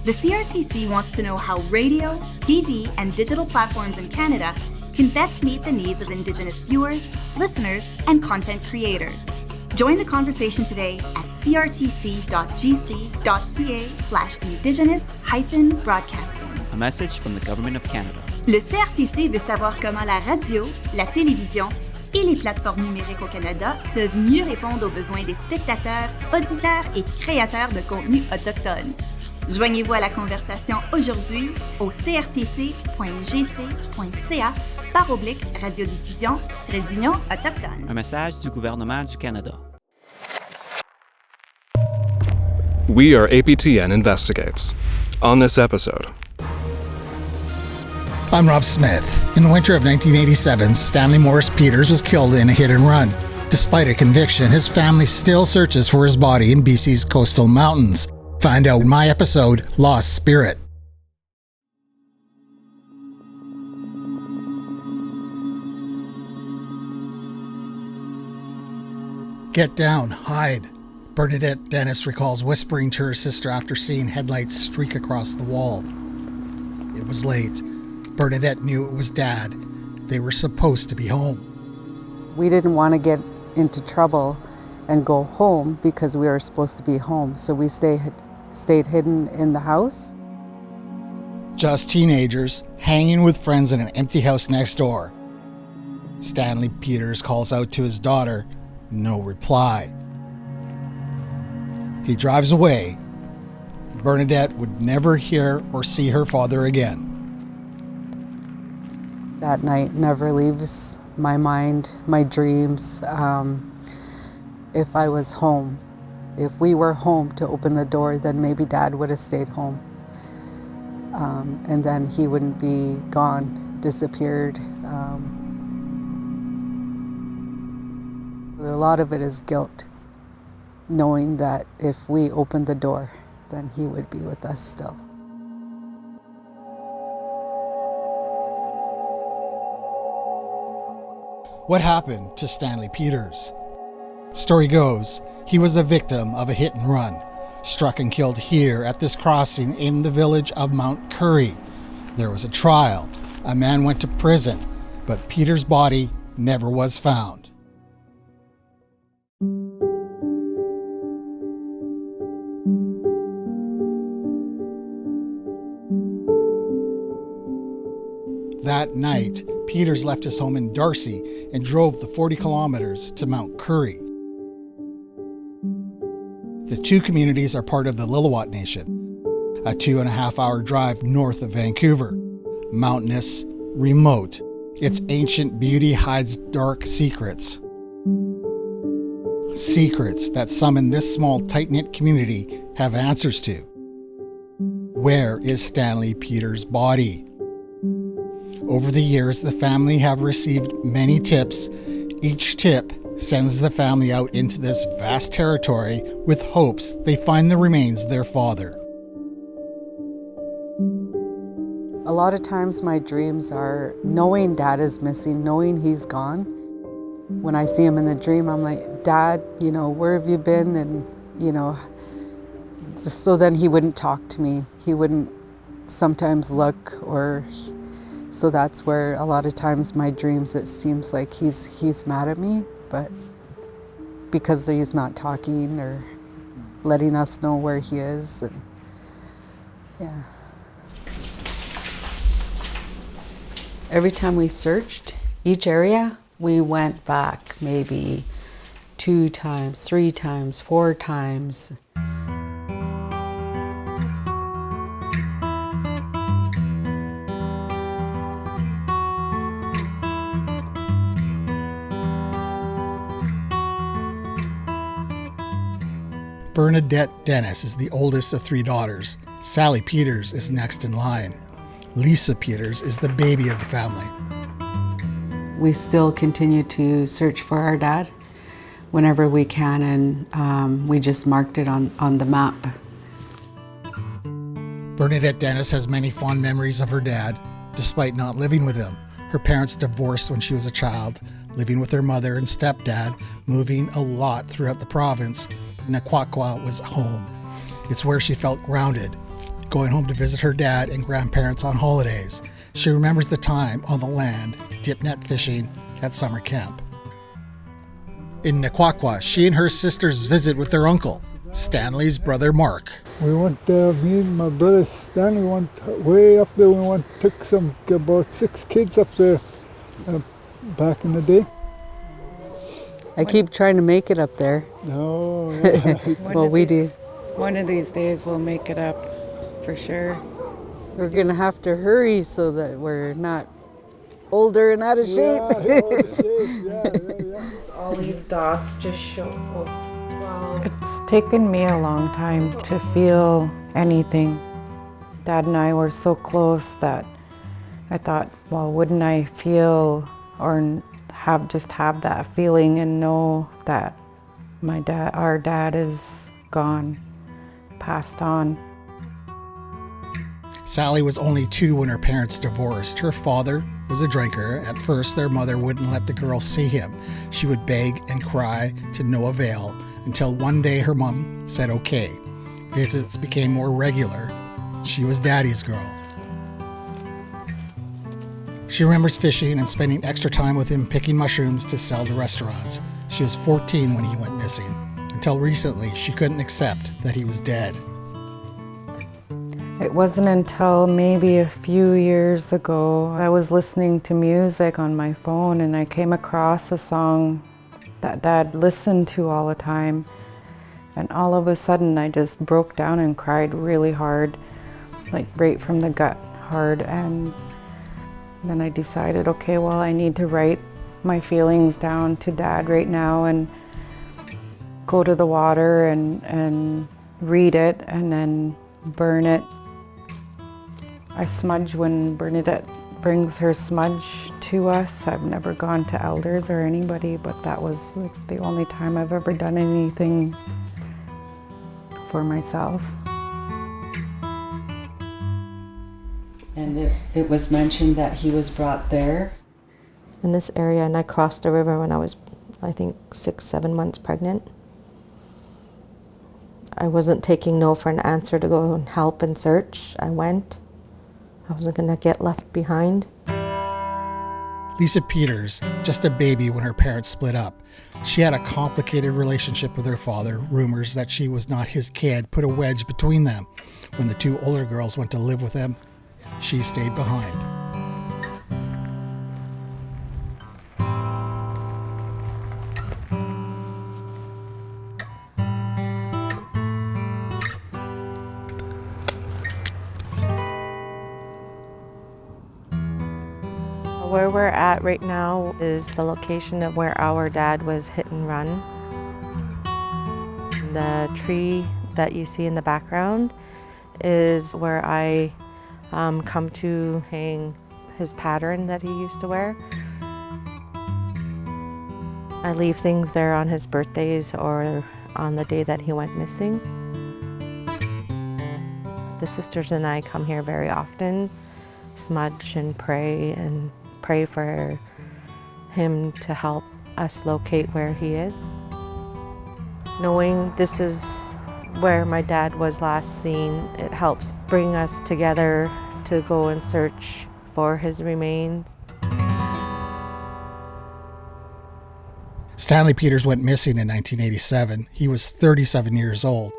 The CRTC wants to know how radio, TV, and digital platforms in Canada can best meet the needs of Indigenous viewers, listeners, and content creators. Join the conversation today at crtc.gc.ca/indigenous-broadcasting. A message from the Government of Canada. Le CRTC veut savoir comment la radio, la télévision et les plateformes numériques au Canada peuvent mieux répondre aux besoins des spectateurs, auditeurs et créateurs de contenu autochtones. Joignez-vous à la conversation aujourd'hui au crtc.gc.ca/radiodiffusion-union autochtone. Un message du gouvernement du Canada. We are APTN Investigates. On this episode, I'm Rob Smith. In the winter of 1987, Stanley Morris Peters was killed in a hit and run. Despite a conviction, his family still searches for his body in BC's coastal mountains. Find out in my episode, Lost Spirit. Get down, hide. Bernadette Dennis recalls whispering to her sister after seeing headlights streak across the wall. It was late. Bernadette knew it was Dad. They were supposed to be home. We didn't want to get into trouble and go home because we were supposed to be home, so we stayed hidden in the house. Just teenagers, hanging with friends in an empty house next door. Stanley Peters calls out to his daughter. No reply. He drives away. Bernadette would never hear or see her father again. That night never leaves my mind, my dreams. If I was home, if we were home to open the door, then maybe Dad would have stayed home. And then he wouldn't be gone, disappeared. A lot of it is guilt, knowing that if we opened the door, then he would be with us still. What happened to Stanley Peters? Story goes, he was a victim of a hit and run, struck and killed here at this crossing in the village of Mount Currie. There was a trial. A man went to prison, but Peters' body never was found. That night, Peters left his home in Darcy and drove the 40 kilometers to Mount Currie. The two communities are part of the Lillooet Nation, a 2.5-hour drive north of Vancouver. Mountainous, remote, its ancient beauty hides dark secrets. Secrets that some in this small, tight-knit community have answers to. Where is Stanley Peters' body? Over the years, the family have received many tips. Each tip sends the family out into this vast territory with hopes they find the remains of their father. A lot of times my dreams are knowing Dad is missing, knowing he's gone. When I see him in the dream, I'm like, Dad, where have you been? And, so then he wouldn't talk to me. He wouldn't sometimes look so that's where a lot of times my dreams, it seems like he's mad at me, but because he's not talking or letting us know where he is. And, yeah. Every time we searched each area, we went back maybe 2 times, 3 times, 4 times. Bernadette Dennis is the oldest of 3 daughters. Sally Peters is next in line. Lisa Peters is the baby of the family. We still continue to search for our dad whenever we can, and we just marked it on the map. Bernadette Dennis has many fond memories of her dad, despite not living with him. Her parents divorced when she was a child, living with her mother and stepdad, moving a lot throughout the province. Naquaqua was home. It's where she felt grounded. going home to visit her dad and grandparents on holidays. She remembers the time on the land, dip net fishing at summer camp. In Nequaqua, she and her sisters visit with their uncle, Stanley's brother Mark. We went, me and my brother Stanley went way up there. We took about 6 kids up there back in the day. I keep trying to make it up there. No, yeah. Well, we do. One of these days we'll make it up, for sure. We're going to have to hurry so that we're not older and out of shape. Yeah. All these dots just show. Wow. It's taken me a long time to feel anything. Dad and I were so close that I thought, well, wouldn't I feel or have that feeling and know that our dad is gone, passed on. Sally was only 2 when her parents divorced. Her father was a drinker. At first, their mother wouldn't let the girl see him. She would beg and cry to no avail until one day her mom said okay. Visits became more regular. She was Daddy's girl. She remembers fishing and spending extra time with him picking mushrooms to sell to restaurants. She was 14 when he went missing. Until recently, she couldn't accept that he was dead. It wasn't until maybe a few years ago, I was listening to music on my phone and I came across a song that Dad listened to all the time. And all of a sudden I just broke down and cried really hard, like right from the gut hard. And then I decided, okay, well, I need to write my feelings down to Dad right now and go to the water and read it and then burn it. I smudge when Bernadette brings her smudge to us. I've never gone to elders or anybody, but that was like the only time I've ever done anything for myself. And it was mentioned that he was brought there. In this area, and I crossed the river when I was, I think, 6-7 months pregnant. I wasn't taking no for an answer to go and help and search. I went. I wasn't going to get left behind. Lisa Peters, just a baby when her parents split up. She had a complicated relationship with her father. Rumors that she was not his kid put a wedge between them. When the 2 older girls went to live with him, she stayed behind. Where we're at right now is the location of where our dad was hit and run. The tree that you see in the background is where I come to hang his pattern that he used to wear. I leave things there on his birthdays or on the day that he went missing. The sisters and I come here very often, smudge and pray for him to help us locate where he is. Knowing this is where my dad was last seen, it helps bring us together to go and search for his remains. Stanley Peters went missing in 1987. He was 37 years old.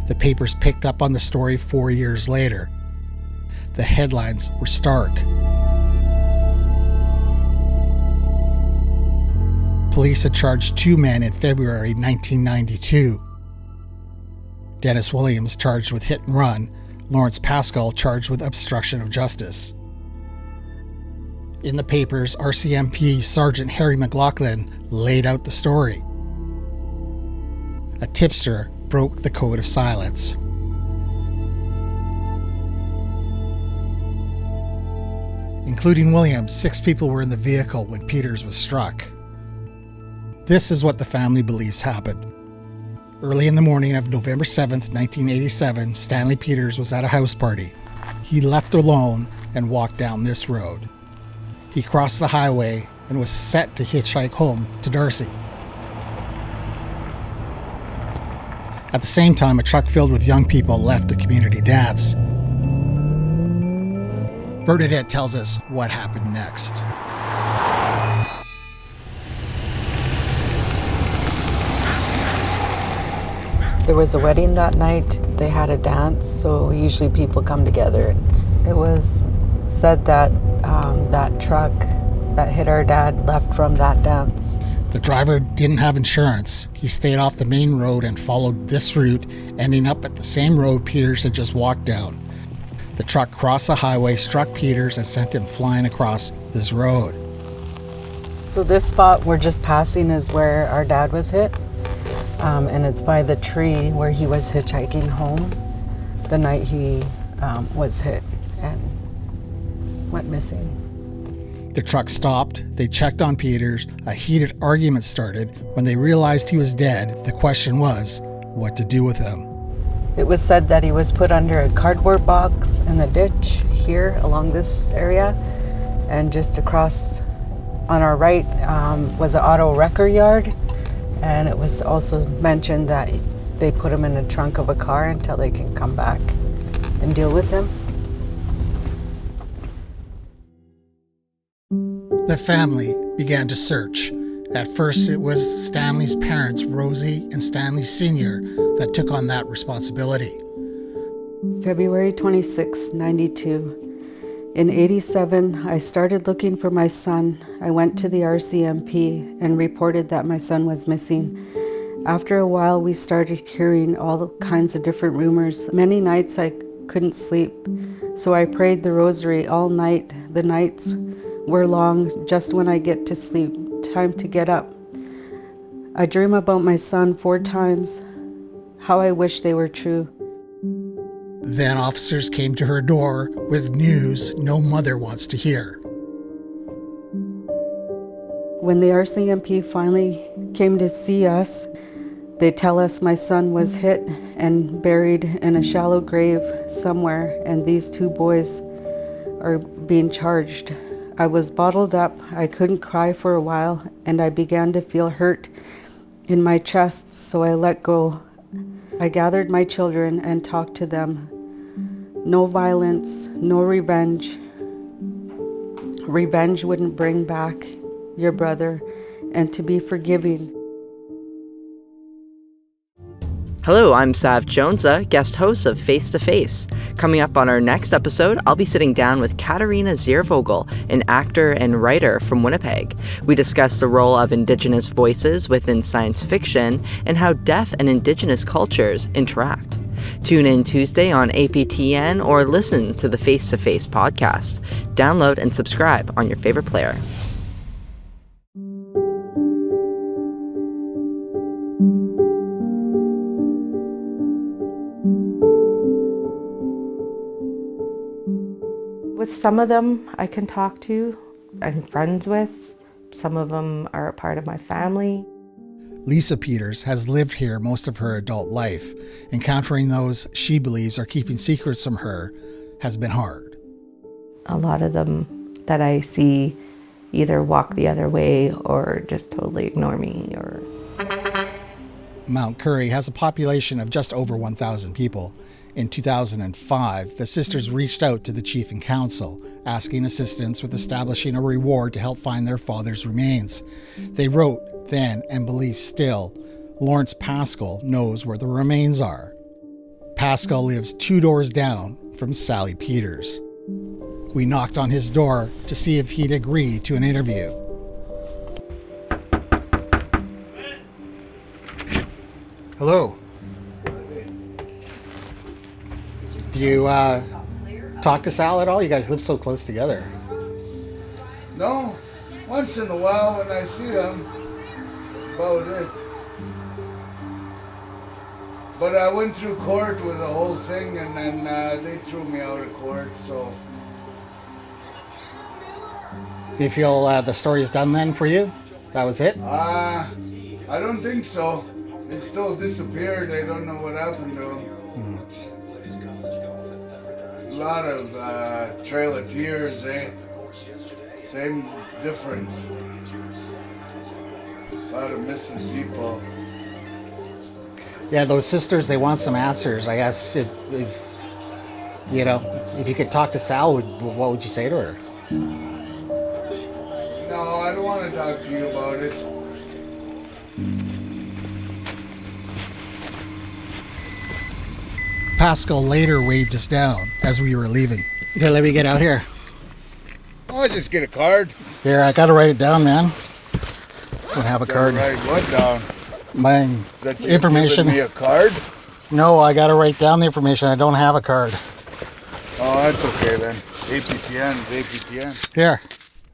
The papers picked up on the story 4 years later. The headlines were stark. Police had charged 2 men in February 1992. Dennis Williams charged with hit and run, Lawrence Pascal charged with obstruction of justice. In the papers, RCMP Sergeant Harry McLaughlin laid out the story. A tipster broke the code of silence. Including Williams, 6 people were in the vehicle when Peters was struck. This is what the family believes happened. Early in the morning of November 7th, 1987, Stanley Peters was at a house party. He left alone and walked down this road. He crossed the highway and was set to hitchhike home to Darcy. At the same time, a truck filled with young people left the community dance. Bernadette tells us what happened next. There was a wedding that night. They had a dance, so usually people come together. It was said that that truck that hit our dad left from that dance. The driver didn't have insurance. He stayed off the main road and followed this route, ending up at the same road Peters had just walked down. The truck crossed the highway, struck Peters, and sent him flying across this road. So this spot we're just passing is where our dad was hit. And it's by the tree where he was hitchhiking home the night he was hit and went missing. The truck stopped. They checked on Peters. A heated argument started. When they realized he was dead, the question was what to do with him. It was said that he was put under a cardboard box in the ditch here along this area, and just across on our right was an auto wrecker yard, and it was also mentioned that they put him in the trunk of a car until they can come back and deal with him. The family began to search. At first, it was Stanley's parents, Rosie and Stanley Sr., that took on that responsibility. February 26, 92. In 87, I started looking for my son. I went to the RCMP and reported that my son was missing. After a while, we started hearing all kinds of different rumors. Many nights I couldn't sleep, so I prayed the rosary all night. The nights were long. Just when I get to sleep, time to get up. I dream about my son 4 times. How I wish they were true. Then officers came to her door with news no mother wants to hear. When the RCMP finally came to see us, they tell us my son was hit and buried in a shallow grave somewhere, and these 2 boys are being charged. I was bottled up. I couldn't cry for a while, and I began to feel hurt in my chest, so I let go. I gathered my children and talked to them. No violence, no revenge. Revenge wouldn't bring back your brother, and to be forgiving. Hello, I'm Sav Jonesa, guest host of Face to Face. Coming up on our next episode, I'll be sitting down with Katarina Ziervogel, an actor and writer from Winnipeg. We discuss the role of Indigenous voices within science fiction and how deaf and Indigenous cultures interact. Tune in Tuesday on APTN or listen to the Face to Face podcast. Download and subscribe on your favorite player. With some of them I can talk to, I'm friends with. Some of them are a part of my family. Lisa Peters has lived here most of her adult life. Encountering those she believes are keeping secrets from her has been hard. A lot of them that I see either walk the other way or just totally ignore me. Mount Currie has a population of just over 1,000 people. In 2005, the sisters reached out to the chief and council, asking assistance with establishing a reward to help find their father's remains. They wrote then, and believe still, Lawrence Pascal knows where the remains are. Pascal lives 2 doors down from Sally Peters. We knocked on his door to see if he'd agree to an interview. Hello. Do you talk to Sal at all? You guys live so close together. No, once in a while when I see them, that's about it. But I went through court with the whole thing, and then they threw me out of court, so. Do you feel the story's done then for you? That was it? I don't think so. It still disappeared. I don't know what happened to him. A lot of Trail of Tears, eh? Same difference. A lot of missing people. Yeah, those sisters, they want some answers. I guess if you know, if you could talk to Sal, what would you say to her? No, I don't want to talk to you about it. Pascal later waved us down as we were leaving. Okay, let me get out here. I'll just get a card. Here, I gotta write it down, man. Don't have a card. Write what down? My That you information. giving me a card? No, I gotta write down the information. I don't have a card. Oh, that's okay then. APTN is APTN. Here.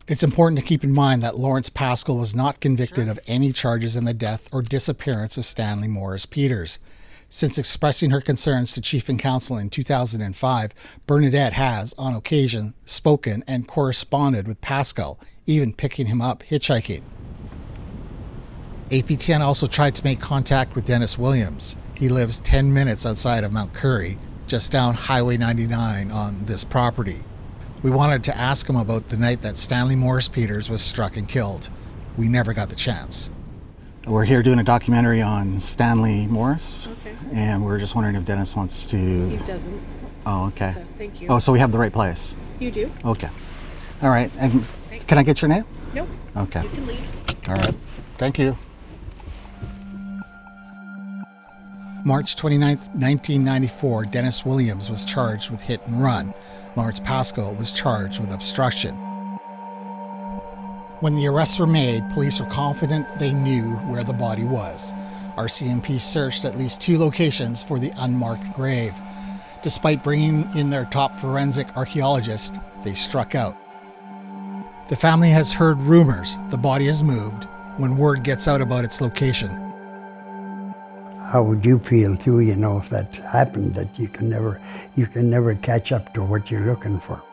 It's important to keep in mind that Lawrence Pascal was not convicted of any charges in the death or disappearance of Stanley Morris Peters. Since expressing her concerns to Chief and Counsel in 2005, Bernadette has, on occasion, spoken and corresponded with Pascal, even picking him up hitchhiking. APTN also tried to make contact with Dennis Williams. He lives 10 minutes outside of Mount Currie, just down Highway 99 on this property. We wanted to ask him about the night that Stanley Morris Peters was struck and killed. We never got the chance. We're here doing a documentary on Stanley Morris. Okay. And we're just wondering if Dennis wants to... He doesn't. Oh, okay. So, thank you. Oh, so we have the right place. You do. Okay. All right. And can I get your name? Nope. Okay. You can leave. All right. Thank you. March 29th, 1994, Dennis Williams was charged with hit and run. Lawrence Pascal was charged with obstruction. When the arrests were made, police were confident they knew where the body was. RCMP searched at least 2 locations for the unmarked grave. Despite bringing in their top forensic archaeologist, they struck out. The family has heard rumors the body is moved when word gets out about its location. How would you feel too, you know, if that happened, that you can never catch up to what you're looking for?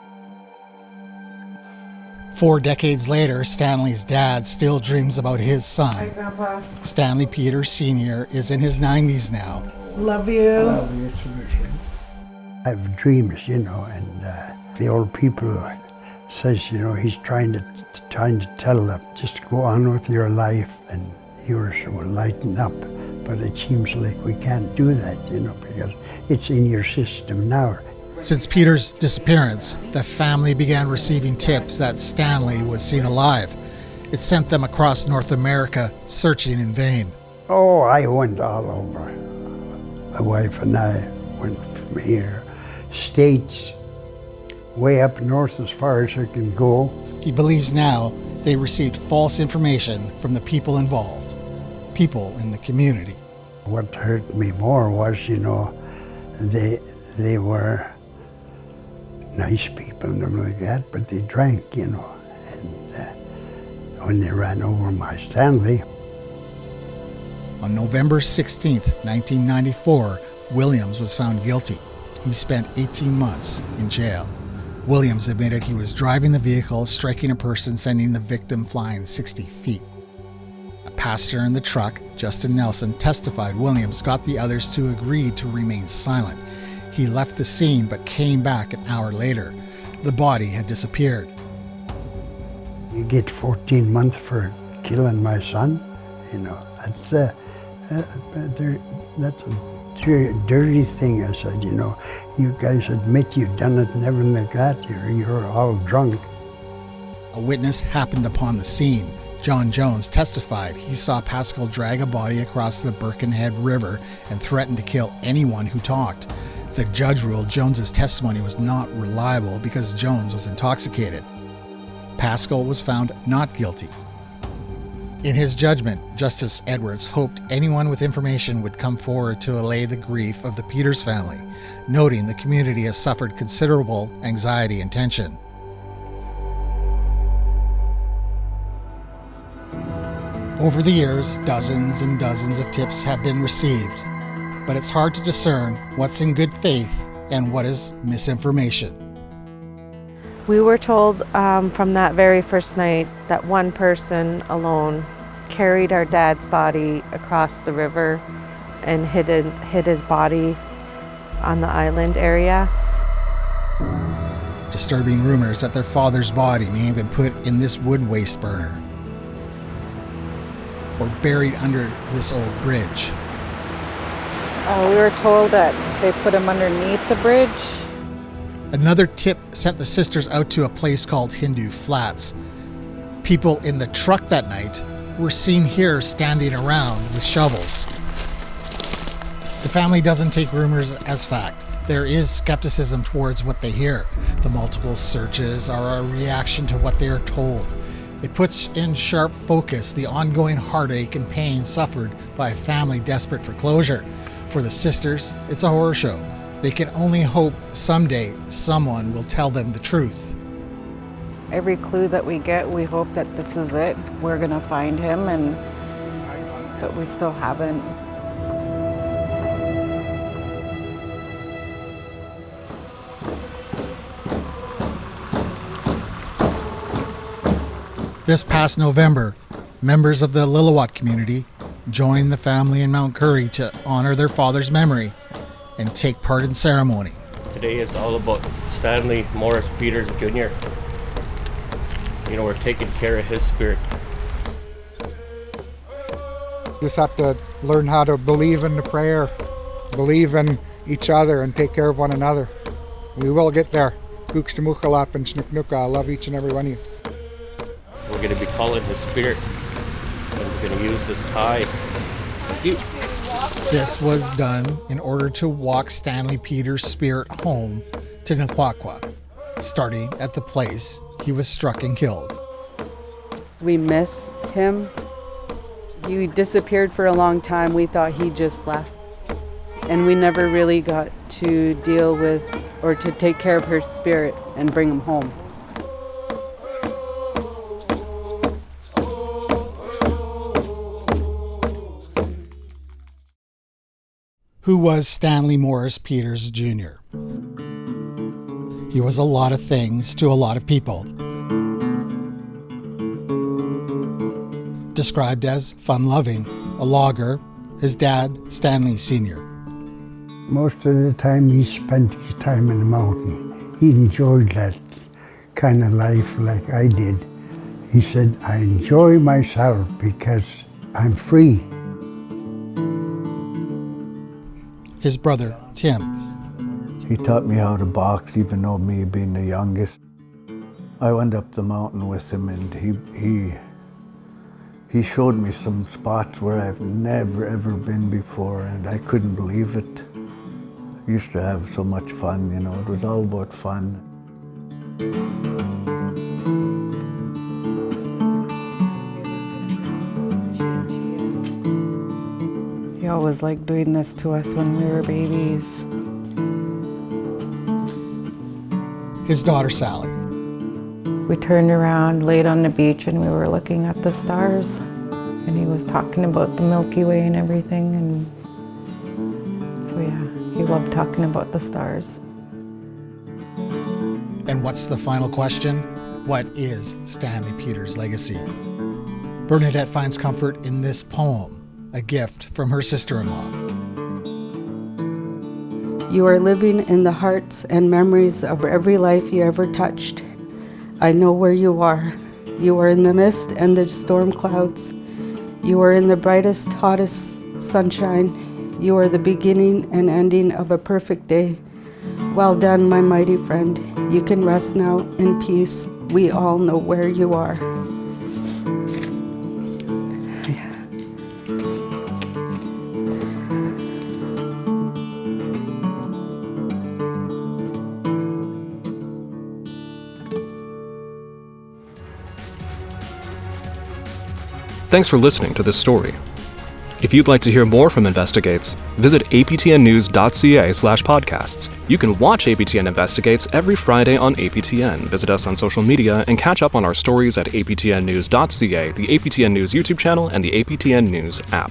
4 decades later, Stanley's dad still dreams about his son. Hi, Grandpa. Stanley Peters Sr. is in his 90s now. Love you. I have dreams, you know, and the old people says, you know, he's trying to tell them, just go on with your life and yours will lighten up. But it seems like we can't do that, you know, because it's in your system now. Since Peters' disappearance, the family began receiving tips that Stanley was seen alive. It sent them across North America, searching in vain. Oh, I went all over. My wife and I went from here, states, way up north as far as I can go. He believes now they received false information from the people involved, people in the community. What hurt me more was, you know, they were nice people and everything like that, but they drank, you know, and when they ran over my Stanley. On November 16th, 1994, Williams was found guilty. He spent 18 months in jail. Williams admitted he was driving the vehicle, striking a person, sending the victim flying 60 feet. A passenger in the truck, Justin Nelson, testified Williams got the others to agree to remain silent. He left the scene but came back an hour later. The body had disappeared. You get 14 months for killing my son, you know, that's a dirty thing. I said, you know, you guys admit you've done it and everything like that, you're all drunk. A witness happened upon the scene. John Jones testified he saw Pascal drag a body across the Birkenhead River and threatened to kill anyone who talked. The judge ruled Jones's testimony was not reliable because Jones was intoxicated. Pascal was found not guilty. In his judgment, Justice Edwards hoped anyone with information would come forward to allay the grief of the Peters family, noting the community has suffered considerable anxiety and tension. Over the years, dozens and dozens of tips have been received, but it's hard to discern what's in good faith and what is misinformation. We were told from that very first night that one person alone carried our dad's body across the river and hid his body on the island area. Disturbing rumors that their father's body may have been put in this wood waste burner or buried under this old bridge. We were told that they put him underneath the bridge. Another tip sent the sisters out to a place called Hindu Flats. People in the truck that night were seen here standing around with shovels. The family doesn't take rumors as fact. There is skepticism towards what they hear. The multiple searches are a reaction to what they are told. It puts in sharp focus the ongoing heartache and pain suffered by a family desperate for closure. For the sisters, it's a horror show. They can only hope someday someone will tell them the truth. Every clue that we get, we hope that this is it. We're gonna find him, but we still haven't. This past November, members of the Lillooet community joined the family in Mount Currie to honor their father's memory and take part in ceremony. Today is all about Stanley Morris Peters Jr. We're taking care of his spirit. Just have to learn how to believe in the prayer, believe in each other, and take care of one another. We will get there. Kukstamukhalap and Snuknuka, I love each and every one of you. We're going to be calling his spirit, and we're going to use this tie. This was done in order to walk Stanley Peters' spirit home to Naquaqua, starting at the place he was struck and killed. We miss him. He disappeared for a long time. We thought he just left. And we never really got to deal with or to take care of her spirit and bring him home. Who was Stanley Morris Peters Jr.? He was a lot of things to a lot of people. Described as fun-loving, a logger, his dad, Stanley Sr. Most of the time he spent his time in the mountain. He enjoyed that kind of life like I did. He said, I enjoy myself because I'm free. His brother, Tim. He taught me how to box, even though me being the youngest. I went up the mountain with him, and he showed me some spots where I've never ever been before, and I couldn't believe it. I used to have so much fun, it was all about fun. He always liked doing this to us when we were babies. His daughter, Sally. We turned around, laid on the beach, and we were looking at the stars. And he was talking about the Milky Way and everything. And so yeah, he loved talking about the stars. And what's the final question? What is Stanley Peters' legacy? Bernadette finds comfort in this poem, a gift from her sister-in-law. You are living in the hearts and memories of every life you ever touched. I know where you are. You are in the mist and the storm clouds. You are in the brightest, hottest sunshine. You are the beginning and ending of a perfect day. Well done, my mighty friend. You can rest now in peace. We all know where you are. Thanks for listening to this story. If you'd like to hear more from Investigates, visit aptnnews.ca/podcasts. You can watch APTN Investigates every Friday on APTN. Visit us on social media and catch up on our stories at aptnnews.ca, the APTN News YouTube channel, and the APTN News app.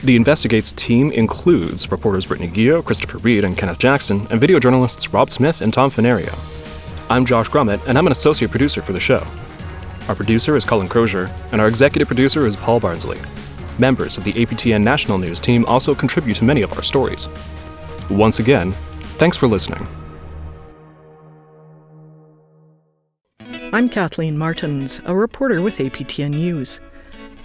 The Investigates team includes reporters Brittany Guillot, Christopher Reed, and Kenneth Jackson, and video journalists Rob Smith and Tom Fenario. I'm Josh Grummett, and I'm an associate producer for the show. Our producer is Colin Crozier, and our executive producer is Paul Barnsley. Members of the APTN National News team also contribute to many of our stories. Once again, thanks for listening. I'm Kathleen Martins, a reporter with APTN News.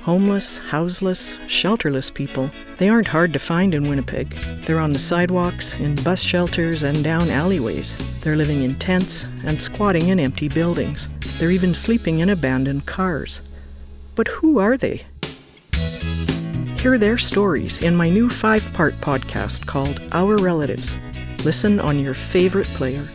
Homeless, houseless, shelterless people, they aren't hard to find in Winnipeg. They're on the sidewalks, in bus shelters, and down alleyways. They're living in tents and squatting in empty buildings. They're even sleeping in abandoned cars. But who are they? Hear their stories in my new 5-part podcast called Our Relatives. Listen on your favorite player.